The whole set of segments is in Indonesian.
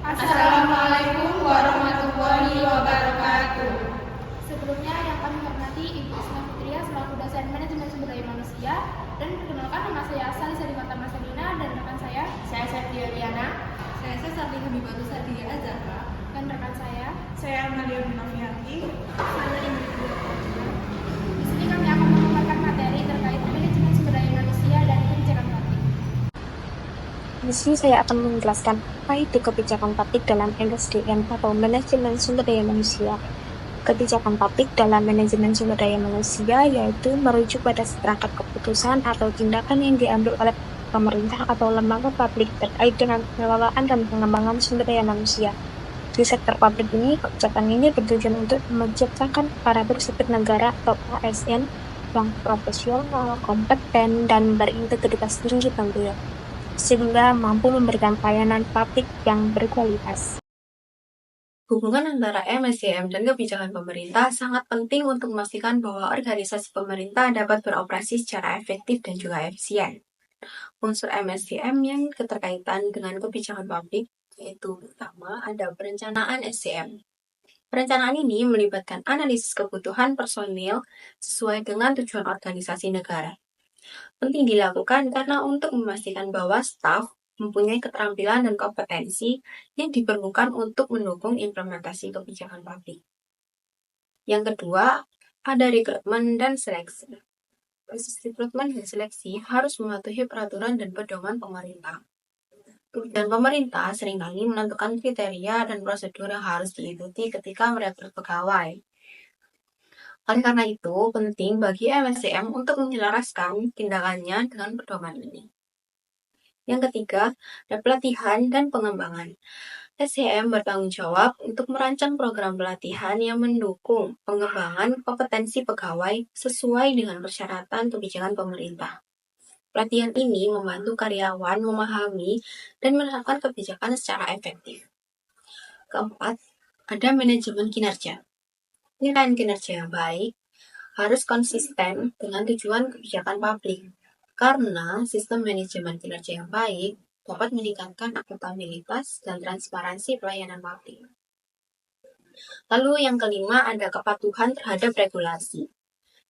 Assalamualaikum warahmatullahi wabarakatuh. Sebelumnya yang kami hormati Ibu Isma Fitria selaku dosen manajemen sumber daya manusia, dan perkenalkan nama saya Sali Salimata Marcelina dan rekan saya Septia Diana. Saya Sarli Habibatu Sardia Azhara. dan rekan Saya Amalia Munafiati. Di sini kami akan memaparkan materi terkait manajemen sumber daya manusia dan kebijakan publik. Di sini saya akan menjelaskan apa itu kebijakan publik dalam MSDM atau manajemen sumber daya manusia. Kebijakan publik dalam manajemen sumber daya manusia yaitu merujuk pada seperangkat keputusan atau tindakan yang diambil oleh pemerintah atau lembaga publik terkait dengan pengelolaan dan pengembangan sumber daya manusia. Di sektor publik ini, kebijakan ini bertujuan untuk menciptakan aparatur sipil negara atau ASN yang profesional, kompeten, dan berintegritas tinggi tentunya, sehingga mampu memberikan pelayanan publik yang berkualitas. Hubungan antara MSDM dan kebijakan pemerintah sangat penting untuk memastikan bahwa organisasi pemerintah dapat beroperasi secara efektif dan juga efisien. Unsur MSDM yang keterkaitan dengan kebijakan publik yaitu pertama ada perencanaan SDM. Perencanaan ini melibatkan analisis kebutuhan personil sesuai dengan tujuan organisasi negara. Penting dilakukan karena untuk memastikan bahwa staf mempunyai keterampilan dan kompetensi yang diperlukan untuk mendukung implementasi kebijakan publik. Yang kedua, ada rekrutmen dan seleksi. Proses rekrutmen dan seleksi harus mematuhi peraturan dan pedoman pemerintah. Dan pemerintah seringkali menentukan kriteria dan prosedur yang harus diikuti ketika merekrut pegawai. Oleh karena itu, penting bagi MSDM untuk menyelaraskan tindakannya dengan pedoman ini. Yang ketiga, ada pelatihan dan pengembangan. SDM bertanggung jawab untuk merancang program pelatihan yang mendukung pengembangan kompetensi pegawai sesuai dengan persyaratan kebijakan pemerintah. Pelatihan ini membantu karyawan memahami dan menerapkan kebijakan secara efektif. Keempat, ada manajemen kinerja. Penilaian kinerja yang baik harus konsisten dengan tujuan kebijakan publik, karena sistem manajemen kinerja yang baik dapat meningkatkan akuntabilitas dan transparansi pelayanan publik. Lalu yang kelima ada kepatuhan terhadap regulasi.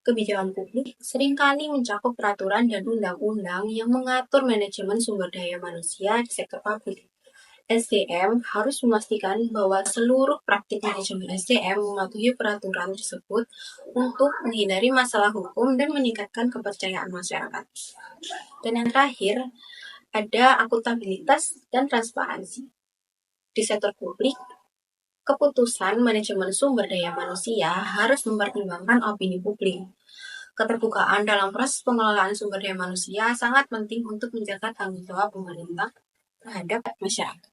Kebijakan publik seringkali mencakup peraturan dan undang-undang yang mengatur manajemen sumber daya manusia di sektor publik. SDM harus memastikan bahwa seluruh praktik manajemen SDM mematuhi peraturan tersebut untuk menghindari masalah hukum dan meningkatkan kepercayaan masyarakat. Dan yang terakhir, ada akuntabilitas dan transparansi. Di sektor publik, keputusan manajemen sumber daya manusia harus mempertimbangkan opini publik. Keterbukaan dalam proses pengelolaan sumber daya manusia sangat penting untuk menjaga tanggung jawab pemerintah terhadap masyarakat.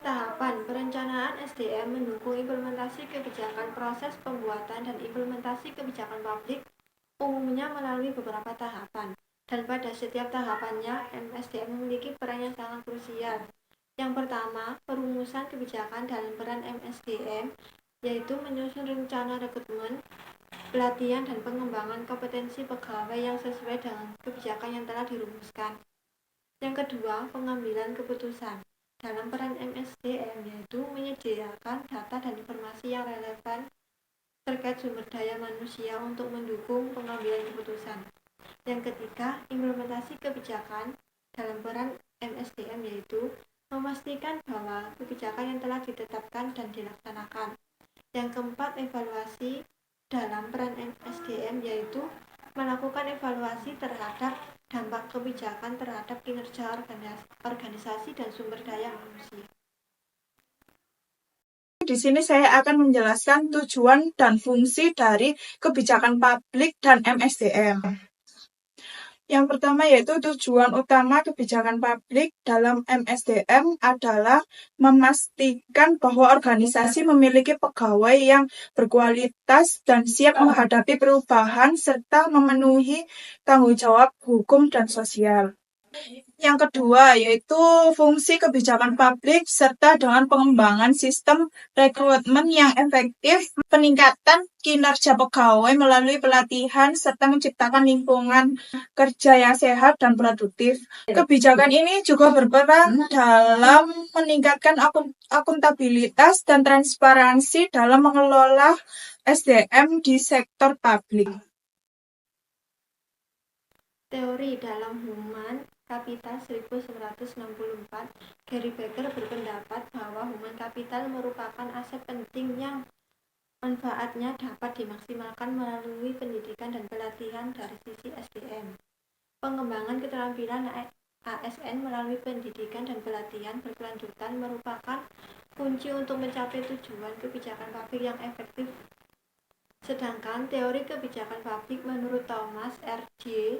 Tahapan perencanaan SDM mendukung implementasi kebijakan. Proses pembuatan dan implementasi kebijakan publik umumnya melalui beberapa tahapan. Dan pada setiap tahapannya, MSDM memiliki peran yang sangat krusial. Yang pertama, perumusan kebijakan dalam peran MSDM, yaitu menyusun rencana rekrutmen, pelatihan, dan pengembangan kompetensi pegawai yang sesuai dengan kebijakan yang telah dirumuskan. Yang kedua, pengambilan keputusan dalam peran MSDM, yaitu menyediakan data dan informasi yang relevan terkait sumber daya manusia untuk mendukung pengambilan keputusan. Yang ketiga, implementasi kebijakan dalam peran MSDM, yaitu memastikan bahwa kebijakan yang telah ditetapkan dan dilaksanakan. Yang keempat, evaluasi dalam peran MSDM, yaitu melakukan evaluasi terhadap dampak kebijakan terhadap kinerja organisasi dan sumber daya manusia. Di sini saya akan menjelaskan tujuan dan fungsi dari kebijakan publik dan MSDM. Yang pertama yaitu tujuan utama kebijakan publik dalam MSDM adalah memastikan bahwa organisasi memiliki pegawai yang berkualitas dan siap menghadapi perubahan serta memenuhi tanggung jawab hukum dan sosial. Yang kedua yaitu fungsi kebijakan publik serta dengan pengembangan sistem rekrutmen yang efektif, peningkatan kinerja pegawai melalui pelatihan serta menciptakan lingkungan kerja yang sehat dan produktif. Kebijakan ini juga berperan dalam meningkatkan akuntabilitas dan transparansi dalam mengelola SDM di sektor publik. Teori dalam Human Capital 1964, Gary Becker berpendapat bahwa human capital merupakan aset penting yang manfaatnya dapat dimaksimalkan melalui pendidikan dan pelatihan dari sisi SDM. Pengembangan keterampilan ASN melalui pendidikan dan pelatihan berkelanjutan merupakan kunci untuk mencapai tujuan kebijakan publik yang efektif. Sedangkan teori kebijakan publik menurut Thomas R. J.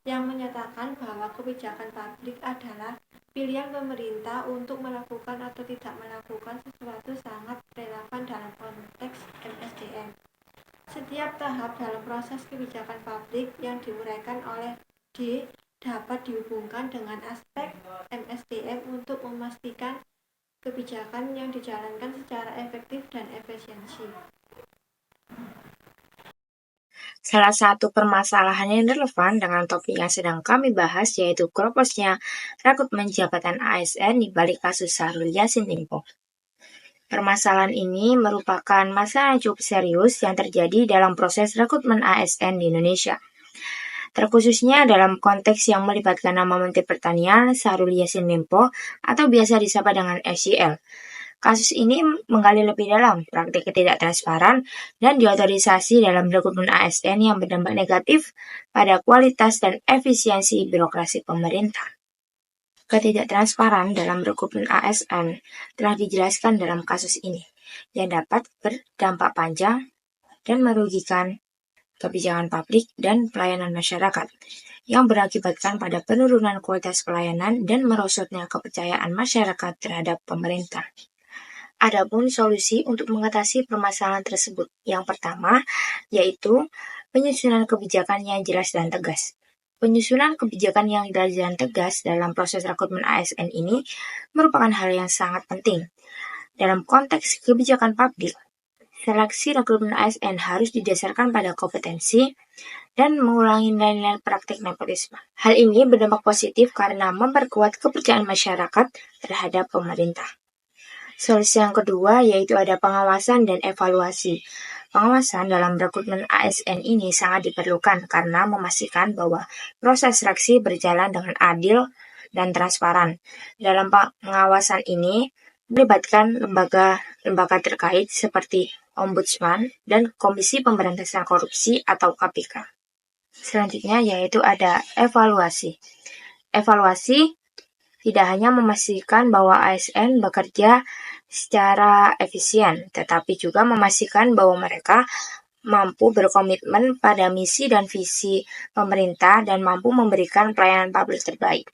yang menyatakan bahwa kebijakan publik adalah pilihan pemerintah untuk melakukan atau tidak melakukan sesuatu sangat relevan dalam konteks MSDM. Setiap tahap dalam proses kebijakan publik yang diuraikan oleh D dapat dihubungkan dengan aspek MSDM untuk memastikan kebijakan yang dijalankan secara efektif dan efisiensi. Salah satu permasalahan yang relevan dengan topik yang sedang kami bahas yaitu kroposnya rekrutmen jabatan ASN di balik kasus Syahrul Yassin Limpo. Permasalahan ini merupakan masalah yang cukup serius yang terjadi dalam proses rekrutmen ASN di Indonesia. Terkhususnya dalam konteks yang melibatkan nama Menteri Pertanian Syahrul Yassin Limpo atau biasa disapa dengan SYL. Kasus ini menggali lebih dalam praktik ketidaktransparan dan diotorisasi dalam rekrutmen ASN yang berdampak negatif pada kualitas dan efisiensi birokrasi pemerintah. Ketidaktransparan dalam rekrutmen ASN telah dijelaskan dalam kasus ini, yang dapat berdampak panjang dan merugikan kebijakan publik dan pelayanan masyarakat, yang berakibatkan pada penurunan kualitas pelayanan dan merosotnya kepercayaan masyarakat terhadap pemerintah. Adapun solusi untuk mengatasi permasalahan tersebut, yang pertama yaitu penyusunan kebijakan yang jelas dan tegas. Penyusunan kebijakan yang jelas dan tegas dalam proses rekrutmen ASN ini merupakan hal yang sangat penting. Dalam konteks kebijakan publik, seleksi rekrutmen ASN harus didasarkan pada kompetensi dan mengurangi nilai-nilai praktik nepotisme. Hal ini berdampak positif karena memperkuat kepercayaan masyarakat terhadap pemerintah. Solusi yang kedua yaitu ada pengawasan dan evaluasi. Pengawasan dalam rekrutmen ASN ini sangat diperlukan karena memastikan bahwa proses seleksi berjalan dengan adil dan transparan. Dalam pengawasan ini melibatkan lembaga terkait seperti Ombudsman dan Komisi Pemberantasan Korupsi atau KPK. Selanjutnya yaitu ada evaluasi. Evaluasi tidak hanya memastikan bahwa ASN bekerja secara efisien, tetapi juga memastikan bahwa mereka mampu berkomitmen pada misi dan visi pemerintah dan mampu memberikan pelayanan publik terbaik.